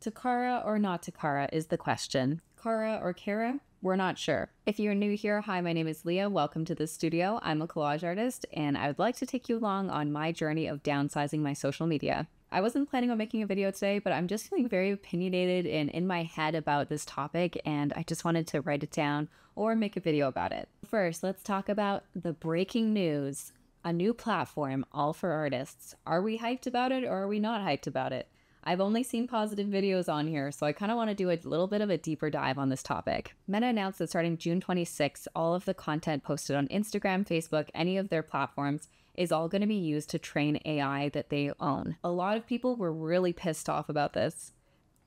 To Cara or not to Cara is the question. Cara or Cara? We're not sure. If you're new here, hi, my name is Leah. Welcome to the studio. I'm a collage artist, and I would like to take you along on my journey of downsizing my social media. I wasn't planning on making a video today, but I'm just feeling very opinionated and in my head about this topic, and I just wanted to write it down or make a video about it. First, let's talk about the breaking news. A new platform, all for artists. Are we hyped about it or are we not hyped about it? I've only seen positive videos on here, so I kind of want to do a little bit of a deeper dive on this topic. Meta announced that starting June 26th, all of the content posted on Instagram, Facebook, any of their platforms is all going to be used to train AI that they own. A lot of people were really pissed off about this.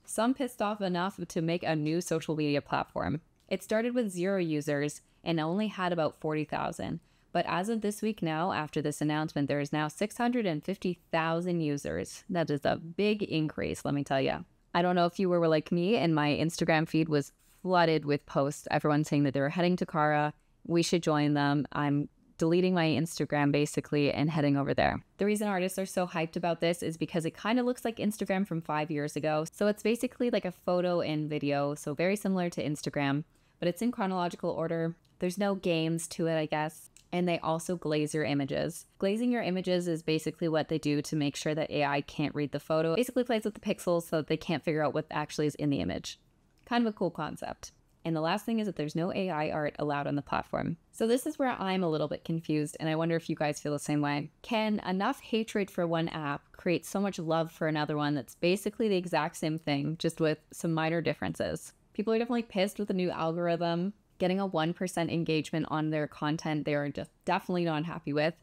Some pissed off enough to make a new social media platform. It started with 0 users and only had about 40,000. But as of this week now, after this announcement, there is now 650,000 users. That is a big increase, let me tell you. I don't know if you were like me, and my Instagram feed was flooded with posts, everyone saying that they were heading to Cara, we should join them. I'm deleting my Instagram basically and heading over there. The reason artists are so hyped about this is because it kind of looks like Instagram from 5 years ago. So it's basically like a photo and video, so very similar to Instagram, but it's in chronological order. There's no games to it, I guess. And they also glaze your images. Glazing your images is basically what they do to make sure that AI can't read the photo. It basically plays with the pixels so that they can't figure out what actually is in the image. Kind of a cool concept. And the last thing is that there's no AI art allowed on the platform. So this is where I'm a little bit confused, and I wonder if you guys feel the same way. Can enough hatred for one app create so much love for another one that's basically the exact same thing, just with some minor differences? People are definitely pissed with the new algorithm. Getting a 1% engagement on their content they are just definitely not happy with.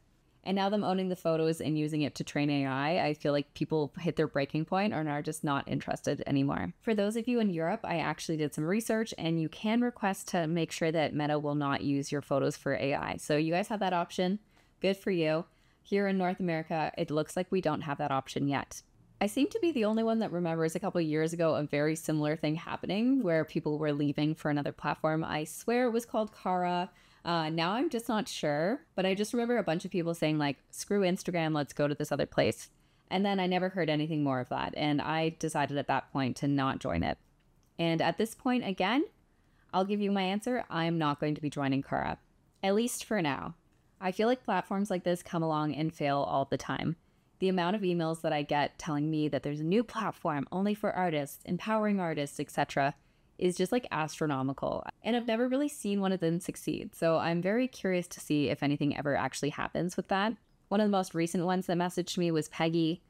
And now them owning the photos and using it to train AI, I feel like people hit their breaking point and are just not interested anymore. For those of you in Europe, I actually did some research, and you can request to make sure that Meta will not use your photos for AI. So you guys have that option. Good for you. Here in North America, it looks like we don't have that option yet. I seem to be the only one that remembers a couple of years ago a very similar thing happening where people were leaving for another platform. I swear it was called Cara. Now I'm just not sure, but I just remember a bunch of people saying like, screw Instagram, let's go to this other place. And then I never heard anything more of that. And I decided at that point to not join it. And at this point, again, I'll give you my answer. I'm not going to be joining Cara, at least for now. I feel like platforms like this come along and fail all the time. The amount of emails that I get telling me that there's a new platform only for artists, empowering artists, etc. is just like astronomical. And I've never really seen one of them succeed. So I'm very curious to see if anything ever actually happens with that. One of the most recent ones that messaged me was Peggy.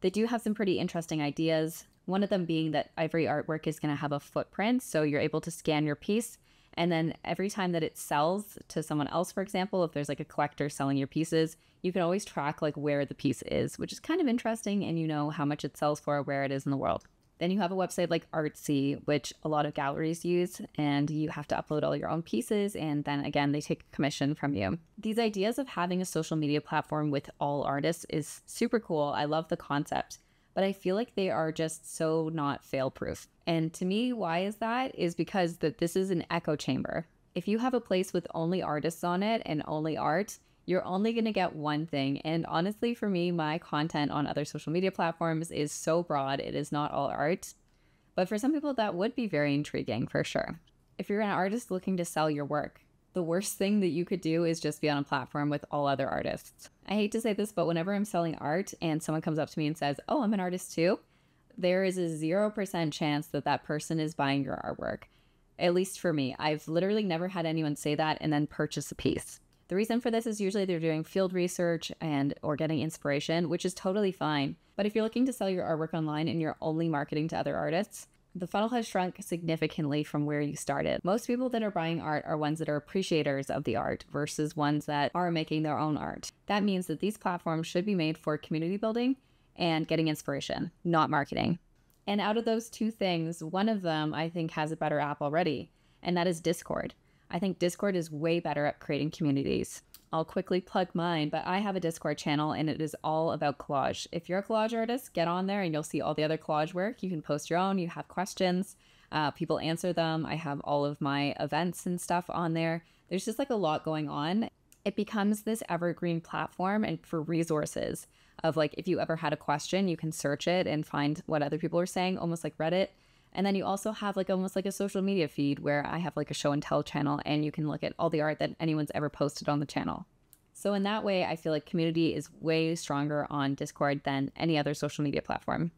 They do have some pretty interesting ideas. One of them being that every artwork is going to have a footprint. So you're able to scan your piece. And then every time that it sells to someone else, for example, if there's like a collector selling your pieces, you can always track like where the piece is, which is kind of interesting, and you know how much it sells for, where it is in the world. Then you have a website like Artsy, which a lot of galleries use, and you have to upload all your own pieces, and then again, they take a commission from you. These ideas of having a social media platform with all artists is super cool. I love the concept, but I feel like they are just so not fail-proof. And to me, why is that? Is because this is an echo chamber. If you have a place with only artists on it and only art, you're only going to get one thing. And honestly, for me, my content on other social media platforms is so broad, it is not all art. But for some people, that would be very intriguing for sure. If you're an artist looking to sell your work, the worst thing that you could do is just be on a platform with all other artists. I hate to say this, but whenever I'm selling art and someone comes up to me and says, oh, I'm an artist too, there is a 0% chance that that person is buying your artwork. At least for me, I've literally never had anyone say that and then purchase a piece. The reason for this is usually they're doing field research or getting inspiration, which is totally fine. But if you're looking to sell your artwork online and you're only marketing to other artists, the funnel has shrunk significantly from where you started. Most people that are buying art are ones that are appreciators of the art versus ones that are making their own art. That means that these platforms should be made for community building and getting inspiration, not marketing. And out of those two things, one of them I think has a better app already, and that is Discord. I think Discord is way better at creating communities. I'll quickly plug mine, but I have a Discord channel and it is all about collage. If you're a collage artist, get on there and you'll see all the other collage work. You can post your own, you have questions, people answer them. I have all of my events and stuff on there. There's just like a lot going on. It becomes this evergreen platform and for resources. of like, if you ever had a question, you can search it and find what other people are saying, almost like Reddit. And then you also have like almost like a social media feed where I have like a show and tell channel, and you can look at all the art that anyone's ever posted on the channel. So in that way, I feel like community is way stronger on Discord than any other social media platform.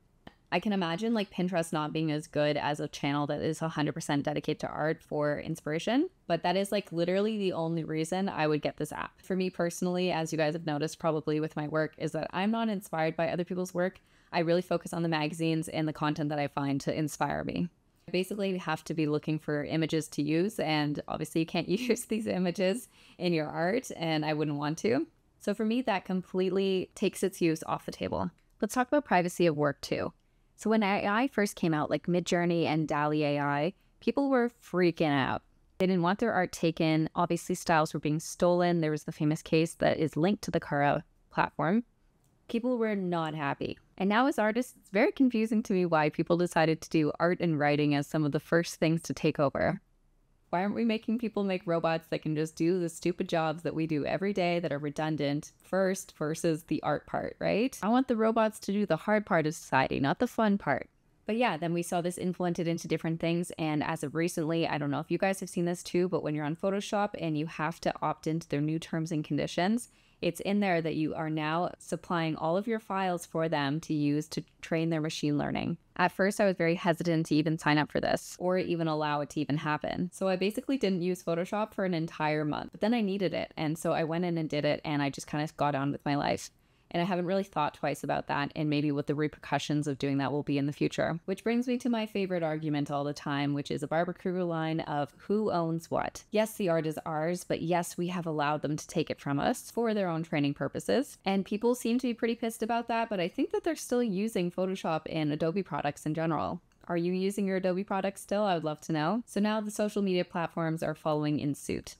I can imagine like Pinterest not being as good as a channel that is 100% dedicated to art for inspiration, but that is like literally the only reason I would get this app. For me personally, as you guys have noticed probably with my work, is that I'm not inspired by other people's work. I really focus on the magazines and the content that I find to inspire me. I basically have to be looking for images to use, and obviously you can't use these images in your art, and I wouldn't want to. So for me, that completely takes its use off the table. Let's talk about privacy of work too. So when AI first came out, like Midjourney and DALL-E AI, people were freaking out. They didn't want their art taken. Obviously, styles were being stolen. There was the famous case that is linked to the Cara platform. People were not happy. And now as artists, it's very confusing to me why people decided to do art and writing as some of the first things to take over. Why aren't we making people make robots that can just do the stupid jobs that we do every day that are redundant first versus the art part, right? I want the robots to do the hard part of society, not the fun part. But yeah, then we saw this implemented into different things. And as of recently, I don't know if you guys have seen this too, but when you're on Photoshop and you have to opt into their new terms and conditions, it's in there that you are now supplying all of your files for them to use to train their machine learning. At first, I was very hesitant to even sign up for this or even allow it to even happen. So I basically didn't use Photoshop for an entire month, but then I needed it. And so I went in and did it, and I just kind of got on with my life. And I haven't really thought twice about that and maybe what the repercussions of doing that will be in the future. Which brings me to my favorite argument all the time, which is a Barbara Kruger line of who owns what. Yes, the art is ours, but yes, we have allowed them to take it from us for their own training purposes. And people seem to be pretty pissed about that, but I think that they're still using Photoshop and Adobe products in general. Are you using your Adobe products still? I would love to know. So now the social media platforms are following in suit.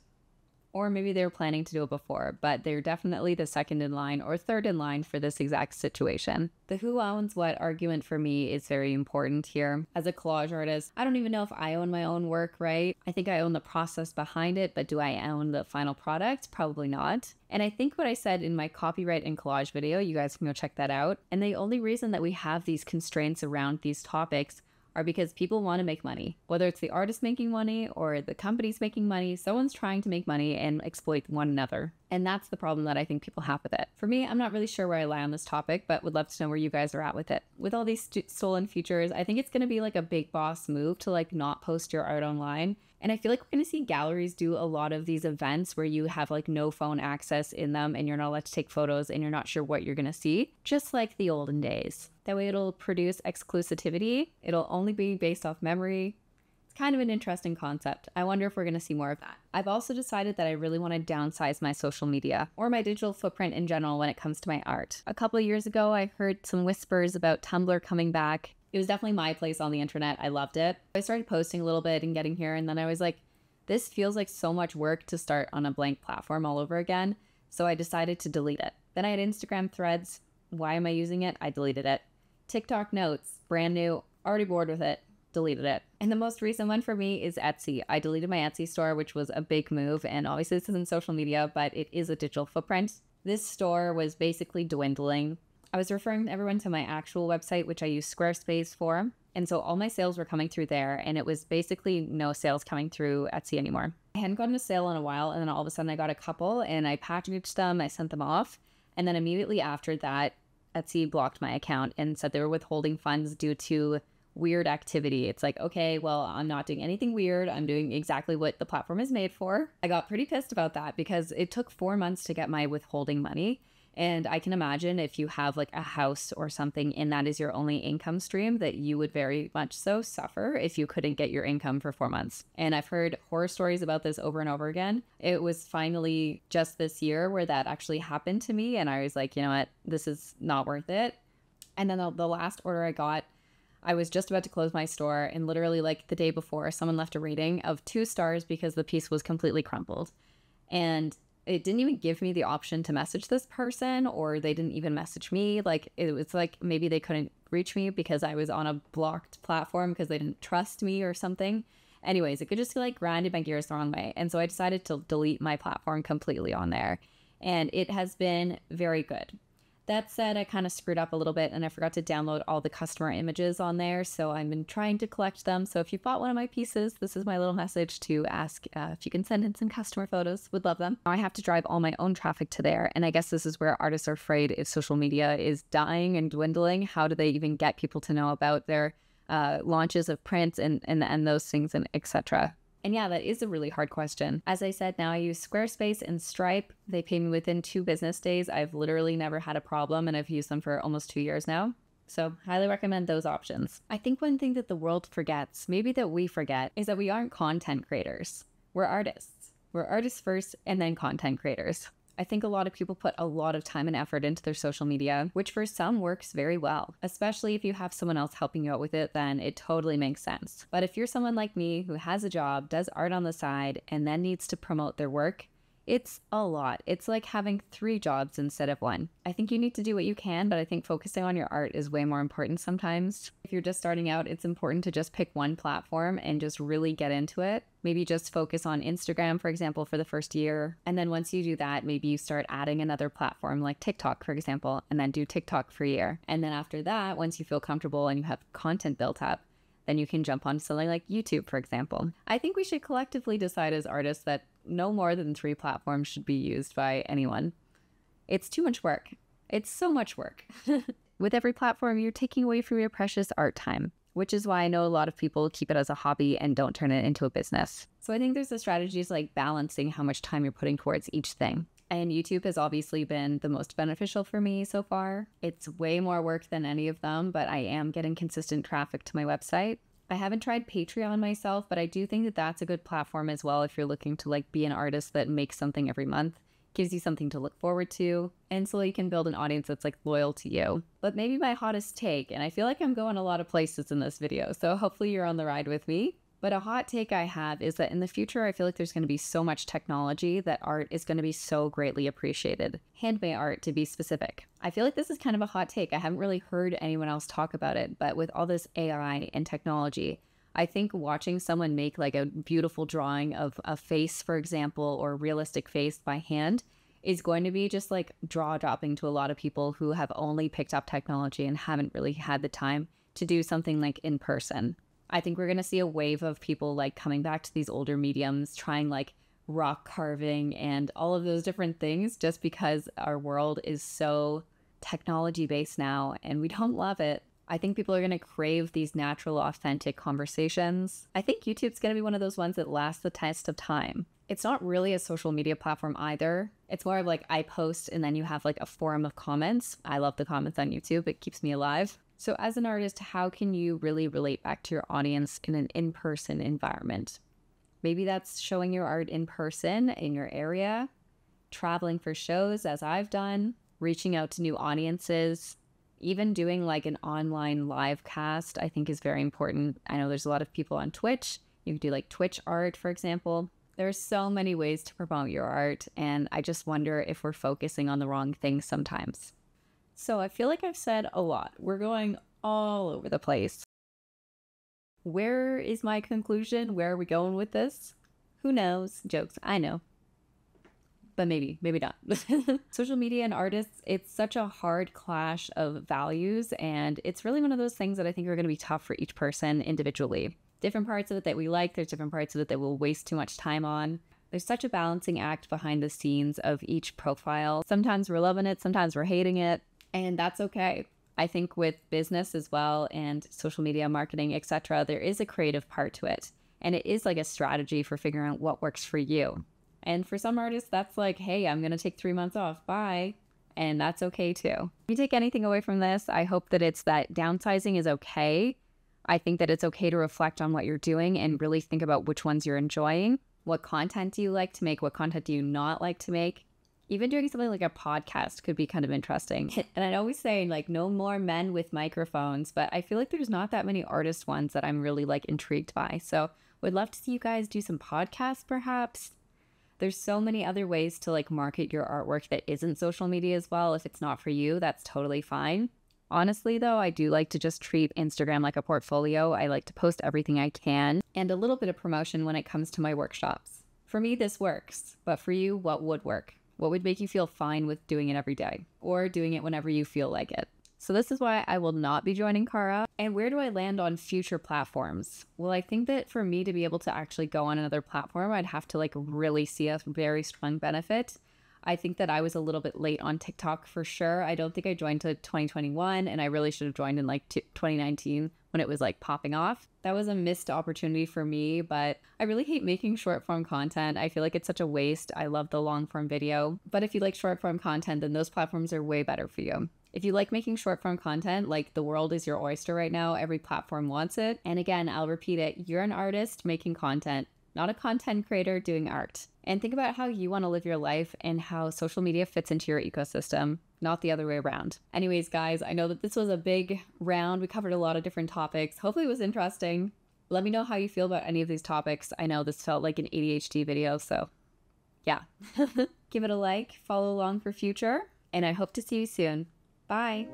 Or maybe they were planning to do it before, but they're definitely the second in line or third in line for this exact situation. The who owns what argument for me is very important here. As a collage artist, I don't even know if I own my own work, right? I think I own the process behind it, but do I own the final product? Probably not. And I think what I said in my copyright and collage video, you guys can go check that out. And the only reason that we have these constraints around these topics are because people want to make money. Whether it's the artist making money or the company's making money, someone's trying to make money and exploit one another. And that's the problem that I think people have with it. For me, I'm not really sure where I lie on this topic, but would love to know where you guys are at with it. With all these stolen features, I think it's going to be like a big boss move to like not post your art online. And I feel like we're going to see galleries do a lot of these events where you have like no phone access in them and you're not allowed to take photos and you're not sure what you're going to see, just like the olden days. That way it'll produce exclusivity. It'll only be based off memory. It's kind of an interesting concept. I wonder if we're going to see more of that. I've also decided that I really want to downsize my social media or my digital footprint in general when it comes to my art. A couple of years ago, I heard some whispers about Tumblr coming back. It was definitely my place on the internet. I loved it. I started posting a little bit and getting here, and then I was like, this feels like so much work to start on a blank platform all over again. So I decided to delete it. Then I had Instagram Threads. Why am I using it? I deleted it. TikTok Notes, brand new, already bored with it, deleted it. And the most recent one for me is Etsy. I deleted my Etsy store, which was a big move. And obviously this isn't social media, but it is a digital footprint. This store was basically dwindling. I was referring everyone to my actual website, which I use Squarespace for. And so all my sales were coming through there, and it was basically no sales coming through Etsy anymore. I hadn't gotten a sale in a while, and then all of a sudden I got a couple, and I packaged them, I sent them off. And then immediately after that, Etsy blocked my account and said they were withholding funds due to weird activity. It's like, okay, well, I'm not doing anything weird. I'm doing exactly what the platform is made for. I got pretty pissed about that because it took 4 months to get my withholding money. And I can imagine if you have like a house or something and that is your only income stream, that you would very much so suffer if you couldn't get your income for 4 months. And I've heard horror stories about this over and over again. It was finally just this year where that actually happened to me. And I was like, you know what, this is not worth it. And then the last order I got, I was just about to close my store, and literally like the day before, someone left a rating of 2 stars because the piece was completely crumpled. And it didn't even give me the option to message this person, or they didn't even message me. Like, it was like maybe they couldn't reach me because I was on a blocked platform because they didn't trust me or something. Anyways, it could just like grinded my gears the wrong way. And so I decided to delete my platform completely on there. And it has been very good. That said, I kind of screwed up a little bit and I forgot to download all the customer images on there. So I've been trying to collect them. So if you bought one of my pieces, this is my little message to ask if you can send in some customer photos. Would love them. Now I have to drive all my own traffic to there. And I guess this is where artists are afraid if social media is dying and dwindling, how do they even get people to know about their launches of print and those things and etc. And yeah, that is a really hard question. As I said, now I use Squarespace and Stripe. They pay me within 2 business days. I've literally never had a problem and I've used them for almost 2 years now. So highly recommend those options. I think one thing that the world forgets, maybe that we forget, is that we aren't content creators. We're artists. We're artists first and then content creators. I think a lot of people put a lot of time and effort into their social media, which for some works very well. Especially if you have someone else helping you out with it, then it totally makes sense. But if you're someone like me who has a job, does art on the side, and then needs to promote their work, it's a lot. It's like having 3 jobs instead of 1. I think you need to do what you can, but I think focusing on your art is way more important sometimes. If you're just starting out, it's important to just pick one platform and just really get into it. Maybe just focus on Instagram, for example, for the first year. And then once you do that, maybe you start adding another platform like TikTok, for example, and then do TikTok for a year. And then after that, once you feel comfortable and you have content built up, then you can jump on something like YouTube, for example. I think we should collectively decide as artists that no more than 3 platforms should be used by anyone. It's too much work. It's so much work. With every platform, you're taking away from your precious art time, which is why I know a lot of people keep it as a hobby and don't turn it into a business. So I think there's the strategies like balancing how much time you're putting towards each thing. And YouTube has obviously been the most beneficial for me so far. It's way more work than any of them, but I am getting consistent traffic to my website. I haven't tried Patreon myself, but I do think that that's a good platform as well if you're looking to like be an artist that makes something every month, gives you something to look forward to, and so you can build an audience that's like loyal to you. But maybe my hottest take, and I feel like I'm going a lot of places in this video, so hopefully you're on the ride with me. But a hot take I have is that in the future, I feel like there's going to be so much technology that art is going to be so greatly appreciated. Handmade art, to be specific. I feel like this is kind of a hot take. I haven't really heard anyone else talk about it, but with all this AI and technology, I think watching someone make like a beautiful drawing of a face, for example, or a realistic face by hand is going to be just like jaw-dropping to a lot of people who have only picked up technology and haven't really had the time to do something like in person. I think we're going to see a wave of people like coming back to these older mediums, trying like rock carving and all of those different things just because our world is so technology based now and we don't love it. I think people are going to crave these natural, authentic conversations. I think YouTube's going to be one of those ones that lasts the test of time. It's not really a social media platform either. It's more of like I post and then you have like a forum of comments. I love the comments on YouTube. It keeps me alive. So as an artist, how can you really relate back to your audience in an in-person environment? Maybe that's showing your art in person in your area, traveling for shows as I've done, reaching out to new audiences, even doing like an online live cast I think is very important. I know there's a lot of people on Twitch. You can do like Twitch art, for example. There's so many ways to promote your art, and I just wonder if we're focusing on the wrong things sometimes. So I feel like I've said a lot. We're going all over the place. Where is my conclusion? Where are we going with this? Who knows? Jokes, I know. But maybe not. Social media and artists, it's such a hard clash of values, and it's really one of those things that I think are going to be tough for each person individually. Different parts of it that we like, there's different parts of it that we'll waste too much time on. There's such a balancing act behind the scenes of each profile. Sometimes we're loving it, sometimes we're hating it. And that's okay. I think with business as well and social media marketing, etc., there is a creative part to it. And it is like a strategy for figuring out what works for you. And for some artists, that's like, hey, I'm going to take 3 months off. Bye. And that's okay too. If you take anything away from this, I hope that it's that downsizing is okay. I think that it's okay to reflect on what you're doing and really think about which ones you're enjoying. What content do you like to make? What content do you not like to make? Even doing something like a podcast could be kind of interesting. And I'd always say like no more men with microphones, but I feel like there's not that many artist ones that I'm really like intrigued by. So would love to see you guys do some podcasts perhaps. There's so many other ways to like market your artwork that isn't social media as well. If it's not for you, that's totally fine. Honestly though, I do like to just treat Instagram like a portfolio. I like to post everything I can and a little bit of promotion when it comes to my workshops. For me, this works, but for you, what would work? What would make you feel fine with doing it every day or doing it whenever you feel like it? So this is why I will not be joining Cara. And where do I land on future platforms? Well, I think that for me to be able to actually go on another platform, I'd have to like really see a very strong benefit. I think that I was a little bit late on TikTok for sure. I don't think I joined to 2021, and I really should have joined in like 2019 when it was like popping off. That was a missed opportunity for me, but I really hate making short form content. I feel like it's such a waste. I love the long form video, but if you like short form content, then those platforms are way better for you. If you like making short form content, like the world is your oyster right now, every platform wants it. And again, I'll repeat it, you're an artist making content, not a content creator doing art. And think about how you want to live your life and how social media fits into your ecosystem, not the other way around. Anyways, guys, I know that this was a big round. We covered a lot of different topics. Hopefully it was interesting. Let me know how you feel about any of these topics. I know this felt like an ADHD video, so yeah. Give it a like, follow along for future, and I hope to see you soon. Bye.